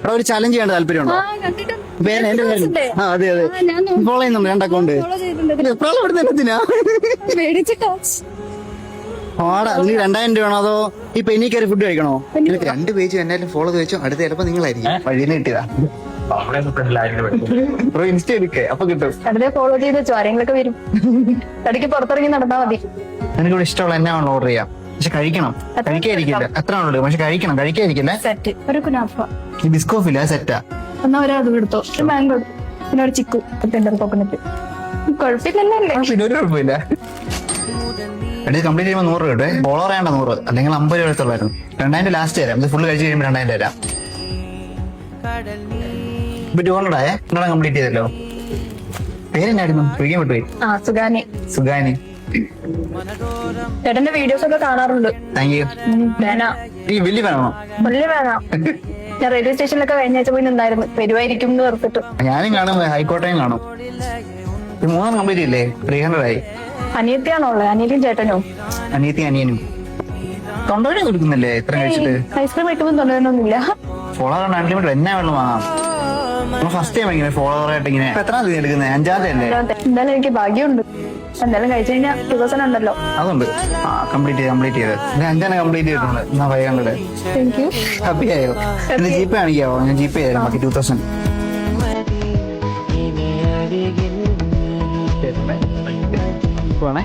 അവിടെ ഒരു ചലഞ്ച് ചെയ്യാൻ താല്പര്യമുണ്ടോ? പേര് എന്റെ പേര് അതെ അതെ ഫോളോ ചെയ്യുന്നുണ്ട് 2 അക്കൗണ്ട്. പ്രളയപ്പെടുന്നതിനാ പാടാ. നീ 2000 രൂപയാണോ അതോ ഈ പെനി കയറി ഫുഡ് കഴിക്കണോ? 2 പേജ് എന്നാലും ഫോളോ ചോദിച്ചോ അടുത്ത ചിലപ്പോ നിങ്ങളായിരിക്കും വഴിയിൽ കിട്ടിയതാ. ഇൻസ്റ്റ എടുക്കേ അപ്പൊ കിട്ടും. അടുത്ത ഫോളോ ചെയ്ത് വെച്ചോ, ആരെങ്കിലൊക്കെ വരും. ഇടയ്ക്ക് പുറത്തിറങ്ങി നടന്നാ മതി. എനിക്കിവിടെ ഇഷ്ടമുള്ള എന്നാ വേണം ഓർഡർ ചെയ്യാം. പക്ഷെ കഴിക്കണം, കഴിക്കാതിരിക്കില്ല. എത്ര ആണുള്ളൂ പക്ഷെ കഴിക്കണം, കഴിക്കാതിരിക്കില്ല. സെറ്റ് ഒരു കുനാഫ, ഈ ബിസ്കോഫില്ല സെറ്റാ. എന്നാ ഒരത് എടുത്തോ, ഒരു മാംഗോ, പിന്നെ ഒരു ചിക്കു, കോക്കനട്ട്. കുഴപ്പമില്ലല്ലേ? പിന്നെ ഒരു കുഴപ്പമില്ല. എടുത്ത് കംപ്ലീറ്റ് ചെയ്യുമ്പോൾ 100 രൂപ കിട്ടും. ഫോളോ വേണ്ട 100, അല്ലെങ്കിൽ 50 രൂപ എടുത്തുള്ളായിരുന്നു. 2000 ലാസ്റ്റ് തരാം. ഇത് ഫുള്ള് കഴിച്ച് കഴിയുമ്പോൾ 2000 തരാം. ഇപ്പൊ 200 ആയേ, കംപ്ലീറ്റ് ചെയ്തല്ലോ. പേരെന്നായിരുന്നു? ചോദിക്കാൻ വിട്ടുപോയി. സുഗാനി. സുഗാനി. ചേട്ടന്റെ വീഡിയോസ് ഒക്കെ കാണാറുണ്ട്. Thank you. ഈ വലിയ വേണോ? വലിയ വേണം. ഞാൻ റെയിൽവേ സ്റ്റേഷനിലൊക്കെ കഴിഞ്ഞ ആഴ്ച പോയി നിന്നായിരുന്നു. വരുമായിരിക്കും എന്ന് ഓർത്തിട്ട്. ഞാനും കാണും, ഹൈക്കോട്ടയും കാണും. 3 കംപ്ലീറ്റ് ഇല്ലേ? 300 ആയി. അനിയത്തിയാണോ ഉള്ളത്? അനിയത്തിയും ചേട്ടനോ? അനിയത്തി അനിയനും. തൊണ്ടവേന കൊടുക്കുന്നില്ലേ ഇത്ര കഴിച്ചിട്ട്? ഐസ്ക്രീം കഴിക്കുമ്പോൾ തൊണ്ടവേനൊന്നുമില്ല. ഫോളോവർ അൺലിമിറ്റഡ് എന്നാ വെള്ളം വാങ്ങാം. ഫസ്റ്റ് ടൈം ഇങ്ങനെ ഫോളോവർ ആയിട്ട് ഇങ്ങനെ. എത്ര തീയതി എടുക്കുന്നത്? 5ാമത്തെ അല്ലേ? എന്തായാലും എനിക്ക് ഭാഗ്യമുണ്ട്. എന്തായാലും കഴിച്ചു കഴിഞ്ഞാൽ ദിവസം ഉണ്ടല്ലോ. അതുണ്ട്. കംപ്ലീറ്റ് ചെയ്ത് 5 കംപ്ലീറ്റ് ചെയ്തിട്ടുണ്ട്. എന്നാ 500. Thank you. ഹാപ്പി ആയോ? എന്റെ ജീപ്പേ കാണിക്കാവോ? ഞാൻ ജീപ്പേ തരാം. ബാക്കി 2000. പോണേ.